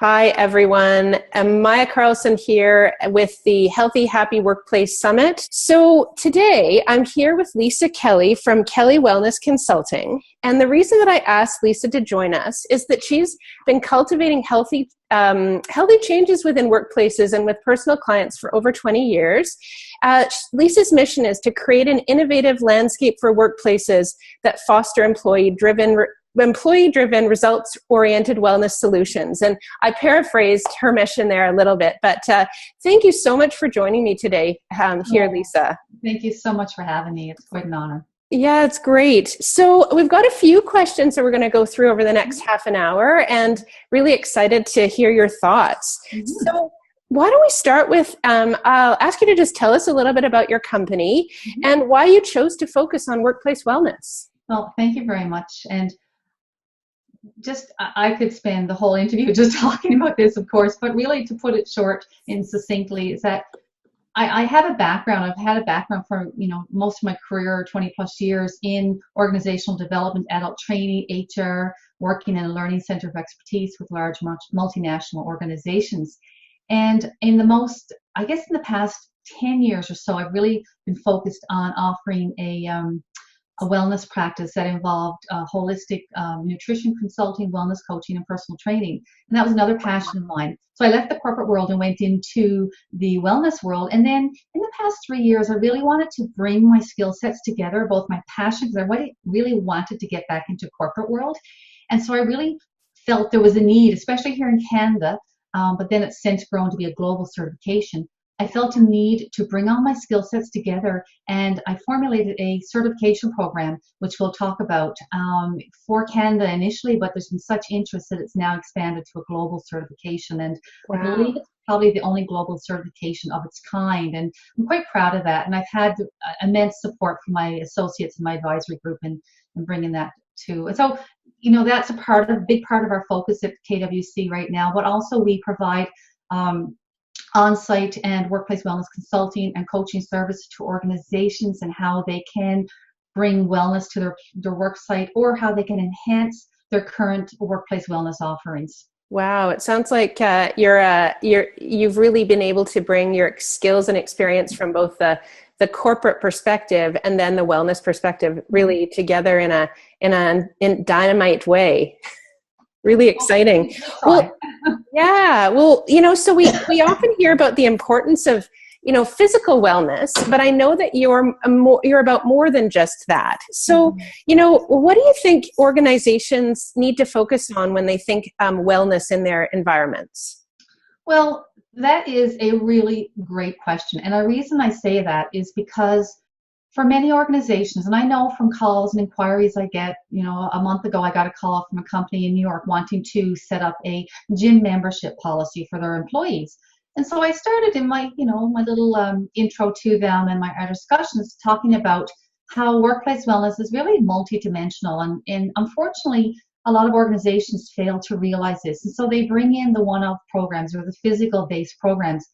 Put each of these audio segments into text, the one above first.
Hi, everyone. I'm Maja Karlsson here with the Healthy, Happy Workplace Summit. So today I'm here with Lisa Kelly from Kelly Wellness Consulting. And the reason that I asked Lisa to join us is that she's been cultivating healthy changes within workplaces and with personal clients for over 20 years. Lisa's mission is to create an innovative landscape for workplaces that foster employee-driven, results-oriented wellness solutions. And I paraphrased her mission there a little bit, but thank you so much for joining me today here, Lisa. Thank you so much for having me. It's quite an honor. Yeah, it's great. So we've got a few questions that we're going to go through over the next half an hour, and really excited to hear your thoughts. Mm-hmm. So why don't we start with, I'll ask you to just tell us a little bit about your company and why you chose to focus on workplace wellness. Well, thank you very much. And I could spend the whole interview just talking about this, of course, but really to put it short and succinctly is that I have a background. I've had a background for, most of my career, 20 plus years in organizational development, adult training, HR, working in a learning center of expertise with large multinational organizations. And in the past 10 years or so, I've really been focused on offering a wellness practice that involved holistic nutrition consulting, wellness coaching, and personal training. And that was another passion of mine. So I left the corporate world and went into the wellness world. And then in the past 3 years, I really wanted to bring my skill sets together, both my passion, because I really wanted to get back into corporate world. And so I really felt there was a need, especially here in Canada, but then it's since grown to be a global certification. I felt a need to bring all my skill sets together, and I formulated a certification program, which we'll talk about for Canada initially, but there's been such interest that it's now expanded to a global certification, and wow. I believe it's probably the only global certification of its kind, and I'm quite proud of that, and I've had immense support from my associates in my advisory group in bringing that to. And so, that's a big part of our focus at KWC right now, but also we provide on-site and workplace wellness consulting and coaching services to organizations and how they can bring wellness to their work site, or how they can enhance their current workplace wellness offerings. Wow, it sounds like you've really been able to bring your skills and experience from both the corporate perspective and then the wellness perspective really together in a dynamite way. Really exciting. Well, yeah. Well, so we often hear about the importance of, physical wellness, but I know that you're about more than just that. So, what do you think organizations need to focus on when they think wellness in their environments? Well, that is a really great question. And the reason I say that is because for many organizations, and I know from calls and inquiries I get, a month ago I got a call from a company in New York wanting to set up a gym membership policy for their employees. And so I started in my, my little intro to them and our discussions talking about how workplace wellness is really multidimensional. And unfortunately, a lot of organizations fail to realize this. And so they bring in the one-off programs or the physical-based programs.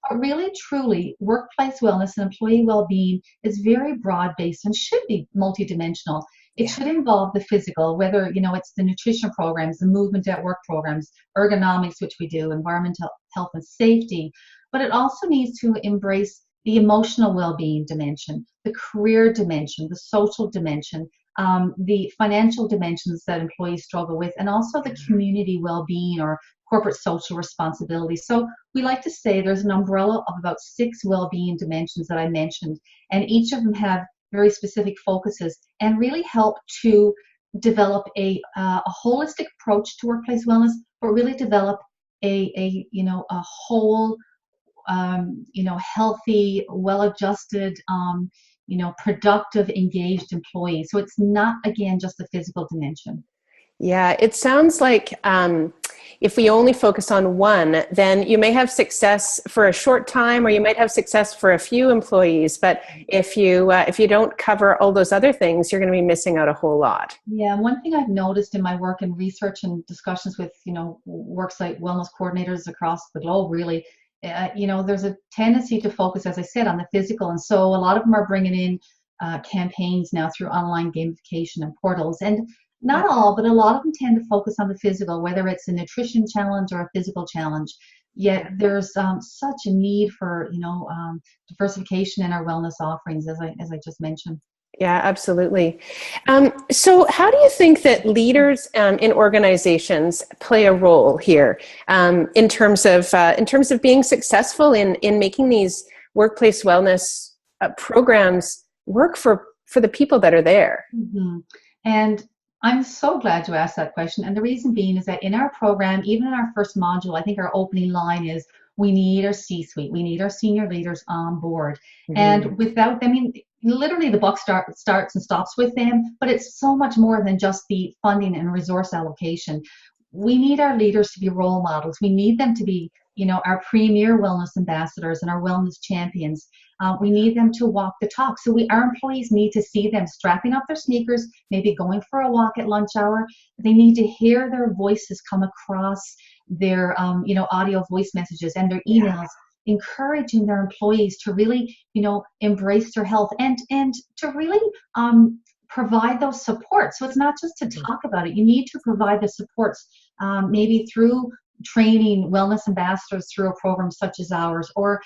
But really, truly, workplace wellness and employee well-being is very broad-based and should be multidimensional. It should involve the physical, whether, it's the nutrition programs, the movement at work programs, ergonomics, which we do, environmental health and safety. But it also needs to embrace the emotional well-being dimension, the career dimension, the social dimension, the financial dimensions that employees struggle with, and also the community well-being or corporate social responsibility. So we like to say there's an umbrella of about 6 well-being dimensions that I mentioned, and each of them have very specific focuses and really help to develop a holistic approach to workplace wellness, but really develop a whole healthy, well-adjusted, productive, engaged employee. So it's not, again, just the physical dimension. Yeah, it sounds like if we only focus on one, then you may have success for a short time, or you might have success for a few employees. But if you don't cover all those other things, you're going to be missing out a whole lot. Yeah, one thing I've noticed in my work and research and discussions with worksite wellness coordinators across the globe, really, there's a tendency to focus, as I said, on the physical, and so a lot of them are bringing in campaigns now through online gamification and portals. And Not all, but a lot of them tend to focus on the physical, whether it's a nutrition challenge or a physical challenge. Yet there's such a need for, diversification in our wellness offerings, as I just mentioned. Yeah, absolutely. So, how do you think that leaders in organizations play a role here in terms of being successful in making these workplace wellness programs work for the people that are there? Mm-hmm. And I'm so glad you asked that question. And the reason being is that in our program, even in our first module, I think our opening line is we need our C-suite, we need our senior leaders on board. Mm-hmm. And without them, I mean, literally the buck starts and stops with them, but it's so much more than just the funding and resource allocation. We need our leaders to be role models. We need them to be, our premier wellness ambassadors and our wellness champions. We need them to walk the talk. So our employees need to see them strapping up their sneakers, maybe going for a walk at lunch hour. They need to hear their voices come across their, audio voice messages and their emails, encouraging their employees to really, embrace their health and to really provide those supports. So it's not just to talk about it. You need to provide the supports, maybe through training wellness ambassadors through a program such as ours, or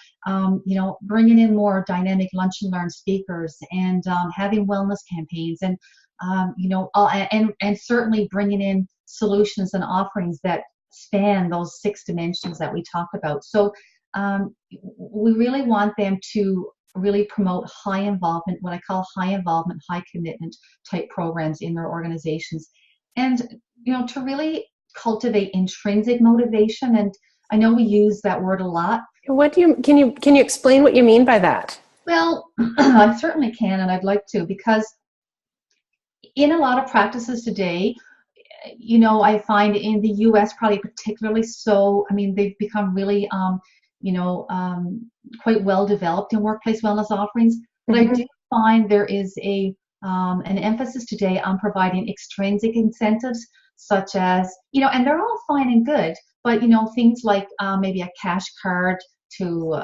bringing in more dynamic lunch and learn speakers, and having wellness campaigns, and and certainly bringing in solutions and offerings that span those 6 dimensions that we talked about. So we really want them to really promote high involvement, what I call high involvement, high commitment type programs in their organizations, and to really cultivate intrinsic motivation. And I know we use that word a lot. What do you can you explain what you mean by that? Well, I certainly can, and I'd like to, because in a lot of practices today, I find in the US probably particularly so. I mean, they've become really quite well developed in workplace wellness offerings, but I do find there is an emphasis today on providing extrinsic incentives, such as, and they're all fine and good, but, things like maybe a cash card to,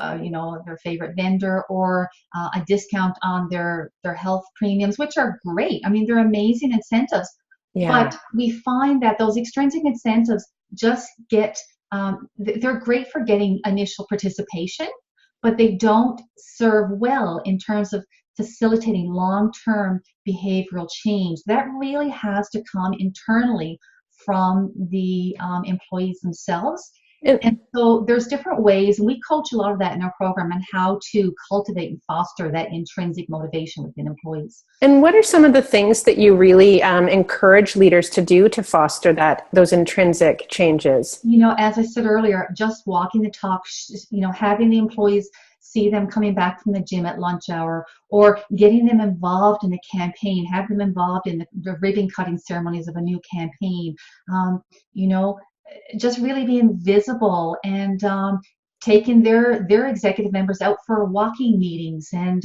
their favorite vendor, or a discount on their health premiums, which are great. I mean, they're amazing incentives, but we find that those extrinsic incentives just they're great for getting initial participation, but they don't serve well in terms of facilitating long-term behavioral change. That really has to come internally from the employees themselves. And so there's different ways, and we coach a lot of that in our program, on how to cultivate and foster that intrinsic motivation within employees. And what are some of the things that you really encourage leaders to do to foster those intrinsic changes? As I said earlier, just walking the talk, having the employees see them coming back from the gym at lunch hour, or getting them involved in a campaign, have them involved in the ribbon cutting ceremonies of a new campaign, just really being visible, and taking their executive members out for walking meetings, and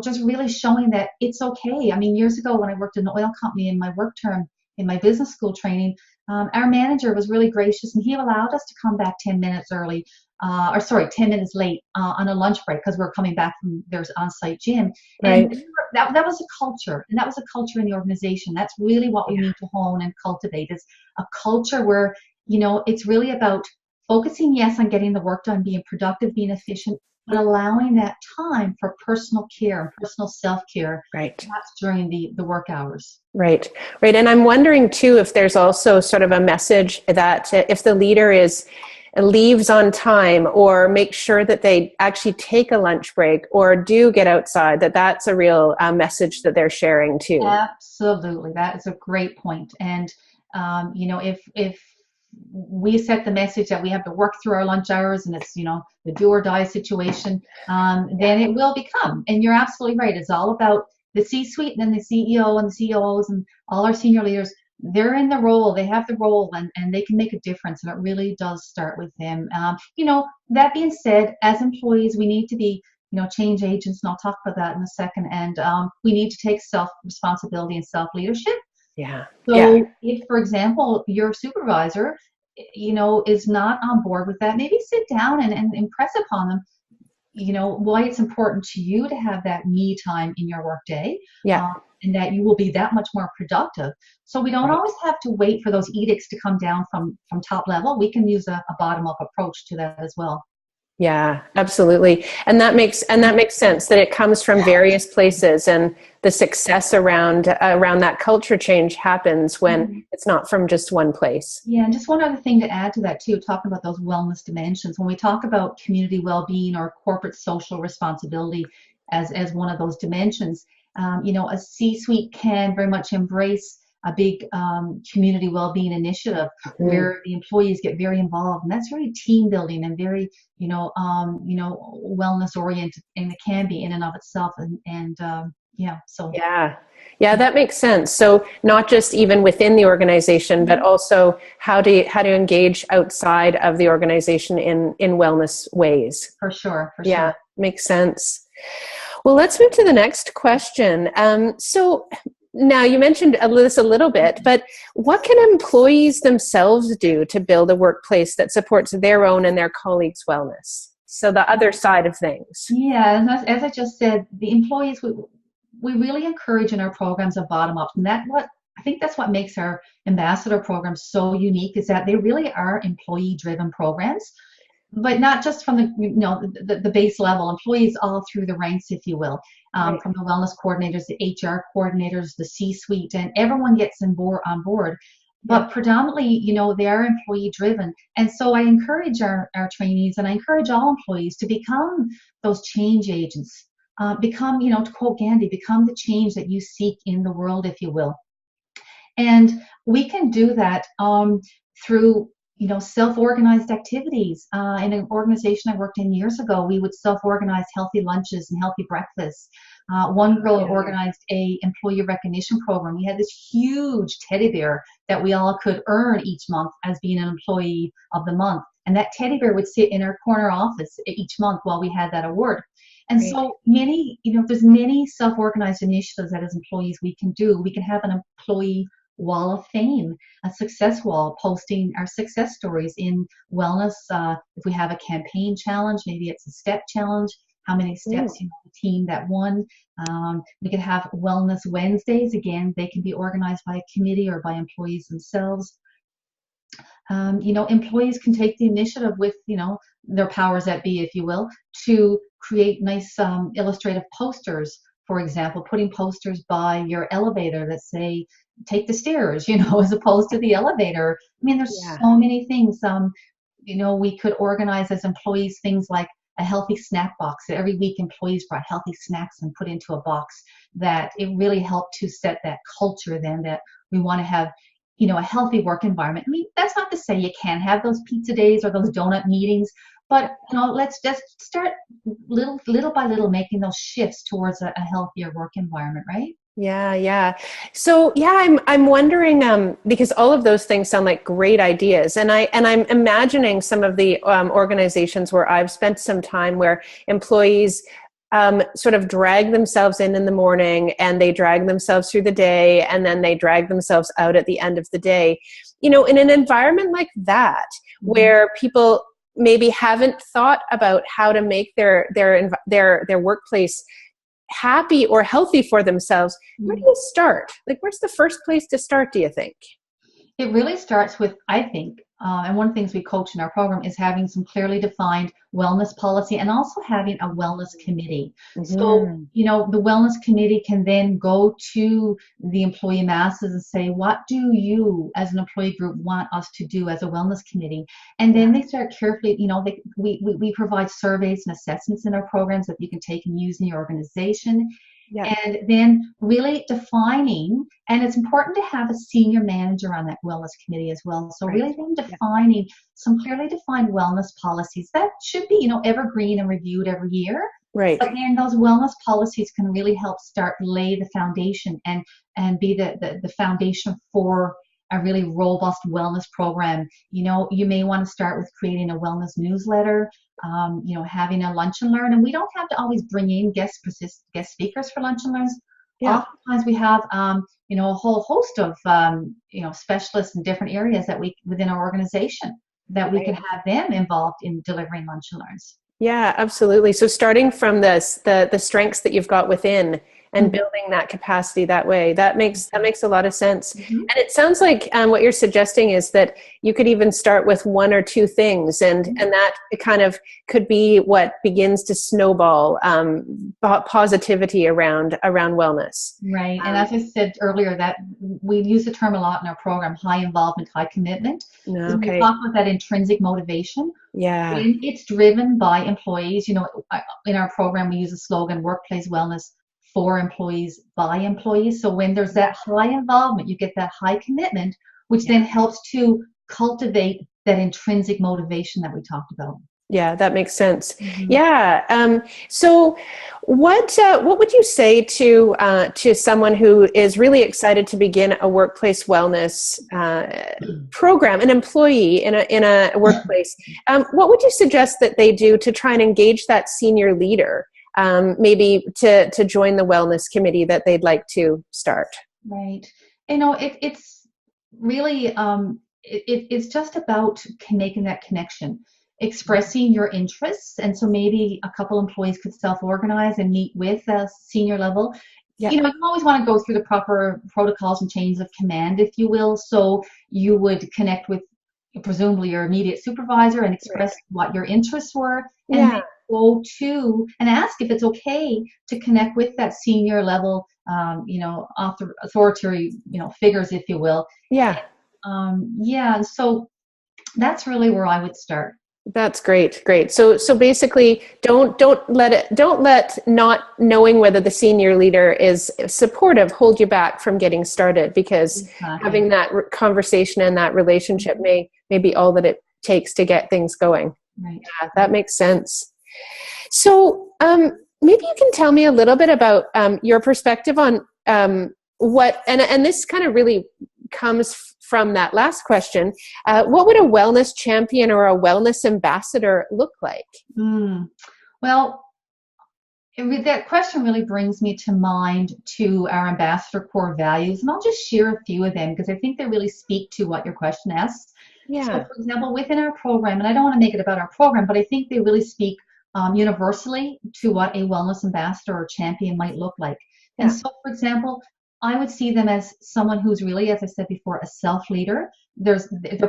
just really showing that it's okay. I mean, years ago when I worked in an oil company in my work term, in my business school training, our manager was really gracious, and he allowed us to come back 10 minutes early, 10 minutes late on a lunch break, because we're coming back from their on-site gym. And that was a culture, and that was a culture in the organization. That's really what we need to hone and cultivate, is a culture where, it's really about focusing, yes, on getting the work done, being productive, being efficient, but allowing that time for personal care and personal self-care. Right. That's during the work hours. Right. And I'm wondering too, if there's also sort of a message that if the leader leaves on time, or make sure that they actually take a lunch break, or do get outside, that's a real message that they're sharing too. Absolutely. That is a great point. And, if we set the message that we have to work through our lunch hours, and it's, the do or die situation, then it will become, and you're absolutely right, it's all about the C-suite, and then the CEO and the CEOs and all our senior leaders. They're in the role, they have the role, and they can make a difference, and it really does start with them. That being said, as employees, we need to be, change agents, and I'll talk about that in a second, and we need to take self-responsibility and self-leadership. Yeah. So if, for example, your supervisor, is not on board with that, maybe sit down and impress upon them. why it's important to you to have that me time in your workday, Yeah. um, and that you will be that much more productive. So we don't Right. always have to wait for those edicts to come down from top level. We can use a bottom up approach to that as well. Yeah, absolutely. And that makes sense that it comes from various places, and the success around that culture change happens when Mhm. it's not from just one place. Yeah, and just one other thing to add to that too, talking about those wellness dimensions. When we talk about community well-being or corporate social responsibility as one of those dimensions, a C-suite can very much embrace a big community well-being initiative Mm. where the employees get very involved, and that's very team building and very, wellness oriented, and it can be in and of itself. And yeah, so. Yeah. Yeah, that makes sense. So not just even within the organization, but also how to engage outside of the organization in wellness ways. For sure, for Yeah, sure. makes sense. Well, let's move to the next question. So now you mentioned this a little bit, but what can employees themselves do to build a workplace that supports their own and their colleagues' wellness? So the other side of things. Yeah, and as I just said, the employees, we really encourage in our programs a bottom up, and I think that's what makes our ambassador programs so unique, is that they really are employee driven programs, but not just from the base level, employees all through the ranks, if you will, Right. from the wellness coordinators, the HR coordinators, the C-suite, and everyone gets on board. Yeah. But predominantly, they are employee driven. And so I encourage our trainees, and I encourage all employees to become those change agents. Become, to quote Gandhi, become the change that you seek in the world, if you will. And we can do that through self-organized activities. In an organization I worked in years ago, we would self-organize healthy lunches and healthy breakfasts. One girl Yeah. organized a employee recognition program. We had this huge teddy bear that we all could earn each month as being an employee of the month. And that teddy bear would sit in our corner office each month while we had that award. And Great. so there's many self-organized initiatives that as employees we can do. We can have an employee wall of fame, a success wall, posting our success stories in wellness. If we have a campaign challenge, maybe it's a step challenge, how many steps, Mm. the team that won. We could have wellness Wednesdays. Again, they can be organized by a committee or by employees themselves. Employees can take the initiative with, their powers that be, if you will, to create nice illustrative posters. For example, putting posters by your elevator that say, take the stairs, as opposed to the elevator. I mean, there's Yeah. so many things. We could organize as employees things like a healthy snack box. Every week, employees brought healthy snacks and put into a box. That it really helped to set that culture then that we want to have a healthy work environment. I mean, that's not to say you can't have those pizza days or those donut meetings, but let's just start little by little making those shifts towards a healthier work environment, right? Yeah, yeah. So yeah, I'm wondering because all of those things sound like great ideas, and I'm imagining some of the organizations where I've spent some time where employees sort of drag themselves in the morning, and they drag themselves through the day, and then they drag themselves out at the end of the day. In an environment like that, Mhm. where people maybe haven't thought about how to make their workplace happy or healthy for themselves, where do Mhm. you start? Like, where's the first place to start, do you think? It really starts with, I think, and one of the things we coach in our program is having some clearly defined wellness policy and also having a wellness committee. So, Hmm. the wellness committee can then go to the employee masses and say, what do you as an employee group want us to do as a wellness committee? And Yeah, then they start carefully, we provide surveys and assessments in our programs that you can take and use in your organization. yeah, And then really defining, and it's important to have a senior manager on that wellness committee as well. So right. really then Yeah, defining some clearly defined wellness policies that should be, evergreen and reviewed every year. right. But then those wellness policies can really help start lay the foundation and be the foundation for a really robust wellness program. You may want to start with creating a wellness newsletter, having a lunch and learn. And we don't have to always bring in guest speakers for lunch and learns. Yeah, Oftentimes we have, a whole host of, specialists in different areas that we within our organization that we can right. have them involved in delivering lunch and learns. Yeah, absolutely. So starting from this, the strengths that you've got within and Mhm. building that capacity that way, that makes a lot of sense. Mhm. And it sounds like what you're suggesting is that you could even start with one or two things, and that kind of could be what begins to snowball positivity around wellness. Right. And Um, as I said earlier, that we use the term a lot in our program, high involvement, high commitment. So when we okay. talk about that intrinsic motivation, Yeah. and it's driven by employees. In our program, we use the slogan workplace wellness for employees by employees. So when there's that high involvement, you get that high commitment, which then helps to cultivate that intrinsic motivation that we talked about. Yeah, that makes sense. Mhm. Yeah. So, what would you say to someone who is really excited to begin a workplace wellness program, an employee in a workplace? What would you suggest that they do to try and engage that senior leader, maybe to join the wellness committee that they'd like to start? Right. It's really it's just about making that connection, expressing your interests, and so maybe a couple employees could self-organize and meet with a senior level. Yeah. You always want to go through the proper protocols and chains of command, if you will. So you would connect with presumably your immediate supervisor and Right. express what your interests were, and then Yeah. go to and ask if it's okay to connect with that senior level, authoritarian, figures, if you will. Yeah. Yeah, so that's really where I would start. That's great. Great. So basically don't let not knowing whether the senior leader is supportive hold you back from getting started, because Exactly. having that conversation and that relationship may be all that it takes to get things going. Right. Yeah, that makes sense. So maybe you can tell me a little bit about your perspective on what, and this kind of really comes from that last question. What would a wellness champion or a wellness ambassador look like? Mm. Well, that question really brings me to mind to our ambassador core values, and I'll just share a few of them because I think they really speak to what your question asks. So, Yeah, for example, within our program, and I don't want to make it about our program, but I think they really speak universally to what a wellness ambassador or champion might look like. And yeah, so, for example, I would see them as someone who's really, as I said before, a self-leader. They're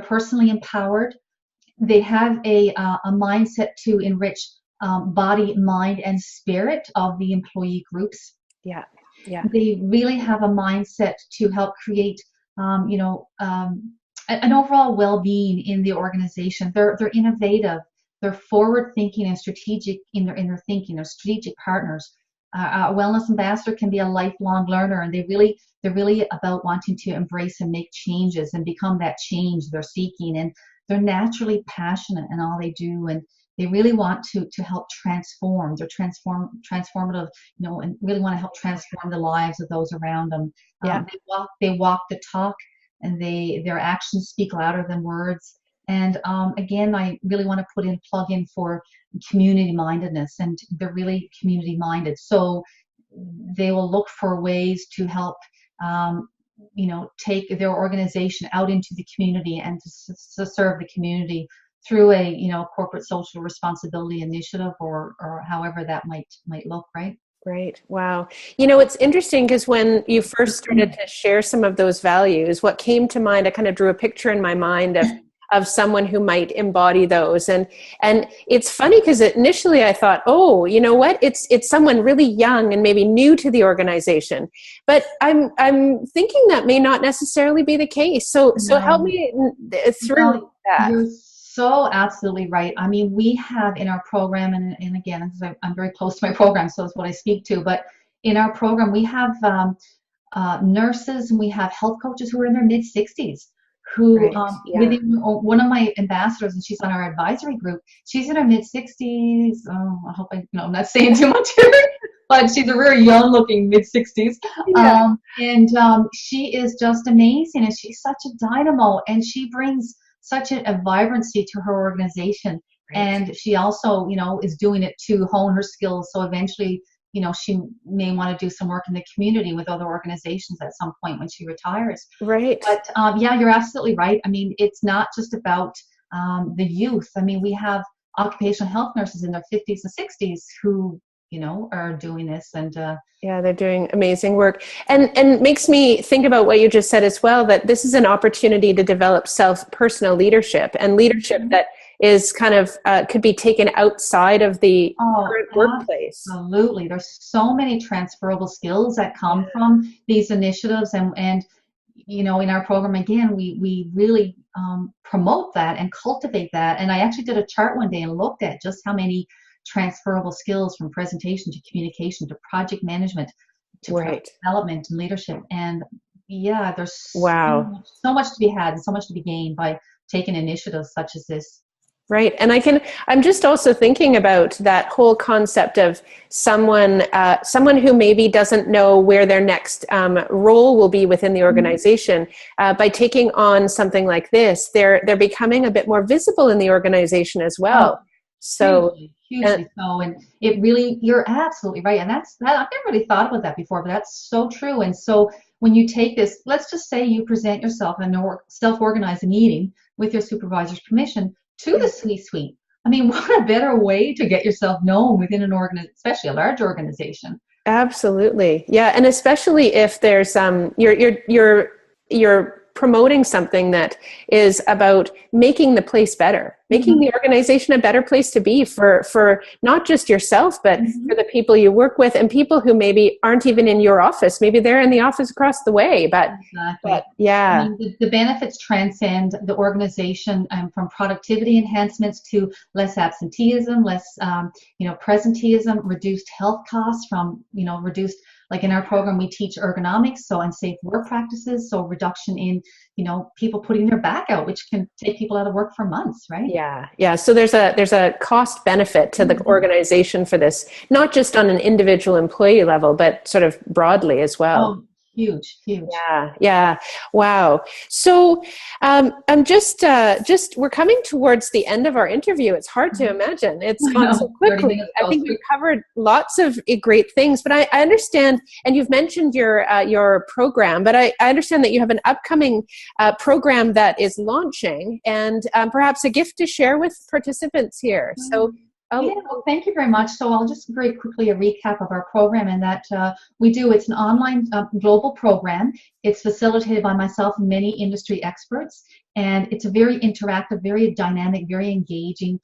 personally empowered. They have a mindset to enrich body, mind, and spirit of the employee groups. yeah, yeah. They really have a mindset to help create, an overall well-being in the organization. They're innovative. They're forward-thinking and strategic in their thinking. They're strategic partners. A wellness ambassador can be a lifelong learner, and they're really about wanting to embrace and make changes and become that change they're seeking. And they're naturally passionate in all they do, and they really want to help transform. They're transformative, and really want to help transform the lives of those around them. Yeah. They walk the talk, and their actions speak louder than words. And again, I really want to plug in for community mindedness, and they're really community minded. So they will look for ways to help, take their organization out into the community and to serve the community through a corporate social responsibility initiative, or however that might look, right? Great. Wow. It's interesting because when you first started to share some of those values, what came to mind, I kind of drew a picture in my mind of someone who might embody those. And it's funny because initially I thought, oh, you know what? It's someone really young and maybe new to the organization. But I'm thinking that may not necessarily be the case. So help No. me through Well, that. you're so absolutely right. I mean, we have in our program, and again, I'm very close to my program, so it's what I speak to. But in our program, we have nurses, and we have health coaches who are in their mid 60s. Who Right. Yeah. within one of my ambassadors, and she's on our advisory group. She's in her mid 60s. Oh, I hope I'm not saying too much here, but she's a very young looking mid 60s. Yeah. And she is just amazing, and she's such a dynamo, and she brings such a vibrancy to her organization. Right. And she also, is doing it to hone her skills. So eventually, she may want to do some work in the community with other organizations at some point when she retires. Right. But yeah, you're absolutely right. I mean, it's not just about the youth. I mean, we have occupational health nurses in their 50s and 60s who, are doing this. And yeah, they're doing amazing work. And makes me think about what you just said as well, that this is an opportunity to develop personal leadership, and leadership that is kind of could be taken outside of the current workplace. Absolutely. There's so many transferable skills that come from these initiatives, and in our program, again, we really promote that and cultivate that. And I actually did a chart one day and looked at just how many transferable skills, from presentation to communication to project management to product development and leadership. And yeah, there's so much to be had and so much to be gained by taking initiatives such as this. Right. And I'm just also thinking about that whole concept of someone who maybe doesn't know where their next role will be within the organization. By taking on something like this, they're becoming a bit more visible in the organization as well. So hugely so. And it really, you're absolutely right. And I've never really thought about that before, but that's so true. And so when you take this, let's just say you present yourself in a self-organized meeting with your supervisor's permission to the C-suite. I mean, what a better way to get yourself known within an organization, especially a large organization. Absolutely. Yeah. And especially if there's you're promoting something that is about making the place better, making the organization a better place to be for not just yourself, but for the people you work with and people who maybe aren't even in your office. Maybe they're in the office across the way, but yeah. I mean, the benefits transcend the organization, from productivity enhancements to less absenteeism, less, presenteeism, reduced health costs from, reduced, like in our program, we teach ergonomics, so unsafe work practices, so reduction in, people putting their back out, which can take people out of work for months, right? Yeah. So there's a cost benefit to the organization for this, not just on an individual employee level, but sort of broadly as well. Oh, huge. Yeah. Wow. So I'm just we're coming towards the end of our interview. It's hard to imagine. It's gone so quickly. I think we've covered lots of great things, but I understand, and you've mentioned your program, but I understand that you have an upcoming program that is launching, and perhaps a gift to share with participants here. So thank you very much. So I'll just very quickly a recap of our program, and that it's an online global program. It's facilitated by myself and many industry experts, and it's a very interactive, very dynamic, very engaging,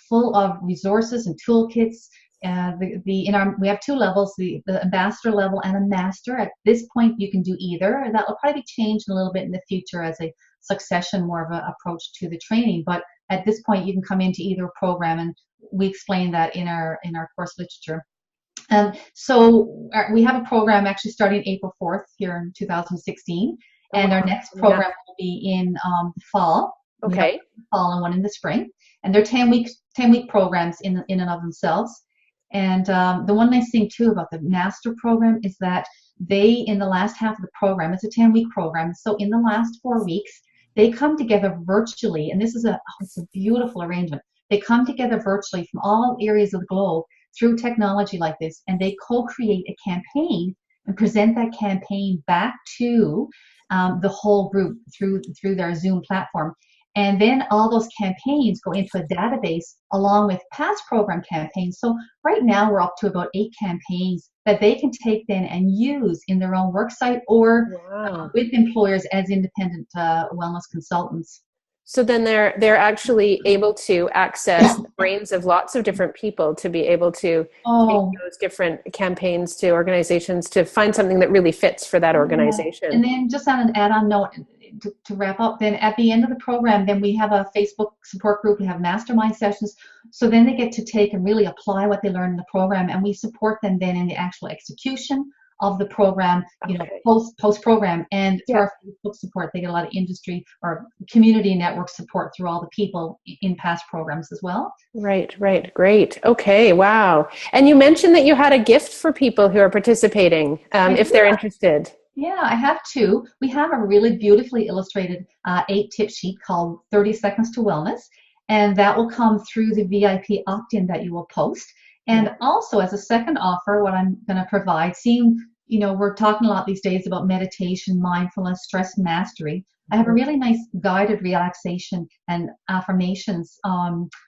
full of resources and toolkits. We have two levels, the ambassador level and a master. At this point, you can do either. That will probably change a little bit in the future as a succession, more of an approach to the training. But at this point, you can come into either program, and we explain that in our course literature. So we have a program actually starting April 4th here in 2016, and our next program will be in fall. Okay. Fall and one in the spring, and they're 10-week programs in and of themselves. And the one nice thing too about the master program is that in the last half of the program, it's a 10-week program, so in the last 4 weeks, they come together virtually, and this is it's a beautiful arrangement. They come together virtually from all areas of the globe through technology like this, and they co-create a campaign and present that campaign back to the whole group through their Zoom platform. And then all those campaigns go into a database along with past program campaigns. So right now we're up to about 8 campaigns that they can take then and use in their own worksite or with employers as independent wellness consultants. So then they're actually able to access the brains of lots of different people to be able to take those different campaigns to organizations to find something that really fits for that organization. And then just on an add-on note, to wrap up, then at the end of the program, then we have a Facebook support group. We have mastermind sessions. So then they get to take and really apply what they learn in the program, and we support them then in the actual execution of the program, post program. And through our Facebook support, they get a lot of industry or community network support through all the people in past programs as well. Right. Great. Okay. Wow. And you mentioned that you had a gift for people who are participating, if they're interested. Yeah, I have 2. We have a really beautifully illustrated 8-tip sheet called 30 Seconds to Wellness, and that will come through the VIP opt-in that you will post. And also as a second offer, what I'm going to provide, we're talking a lot these days about meditation, mindfulness, stress mastery. I have a really nice guided relaxation and affirmations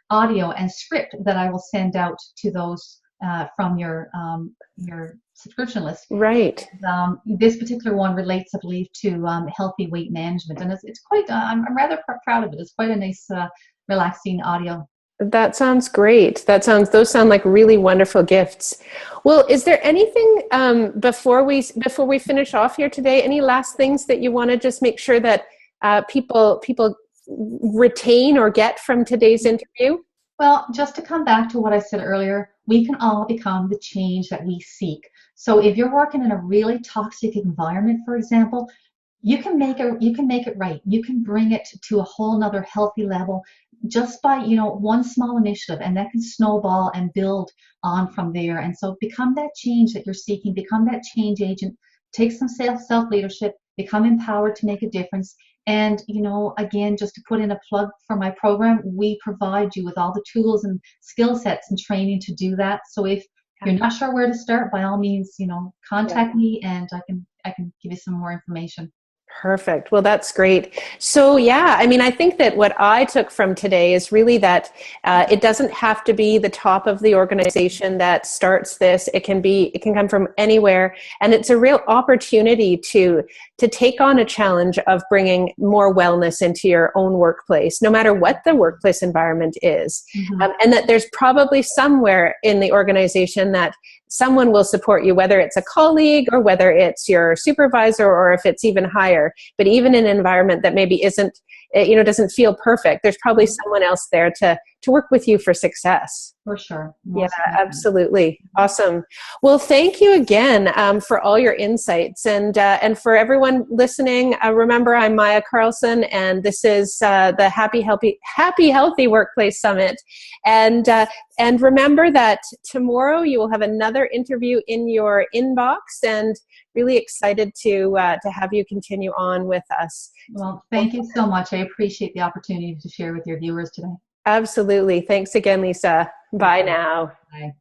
audio and script that I will send out to those from your subscription list. Right. This particular one relates, I believe, to healthy weight management, and it's quite. I'm rather proud of it. It's quite a nice, relaxing audio. That sounds great. Those sound like really wonderful gifts. Well, is there anything before we finish off here today? Any last things that you want to just make sure that people retain or get from today's interview? Well, just to come back to what I said earlier, we can all become the change that we seek. So if you're working in a really toxic environment, for example, you can make it right. You can bring it to a whole nother healthy level just by, one small initiative, and that can snowball and build on from there. And so become that change that you're seeking, become that change agent, take some self leadership, become empowered to make a difference. And, again, just to put in a plug for my program, we provide you with all the tools and skill sets and training to do that. So if you're not sure where to start, by all means, contact me, and I can give you some more information. Perfect. Well, that's great. So yeah, I mean, I think that what I took from today is really that it doesn't have to be the top of the organization that starts this. It can come from anywhere, and it's a real opportunity to take on a challenge of bringing more wellness into your own workplace, no matter what the workplace environment is, and that there's probably somewhere in the organization that someone will support you, whether it's a colleague or whether it's your supervisor or if it's even higher. But even in an environment that maybe isn't, doesn't feel perfect, there's probably someone else there to work with you for success. For sure. Yeah, absolutely. Awesome. Well, thank you again for all your insights. And for everyone listening, remember, I'm Maja Karlsson, and this is the Happy Healthy Workplace Summit. And remember that tomorrow you will have another interview in your inbox, and really excited to have you continue on with us. Well, thank you so much. I appreciate the opportunity to share with your viewers today. Absolutely. Thanks again, Lisa. Bye now. Bye.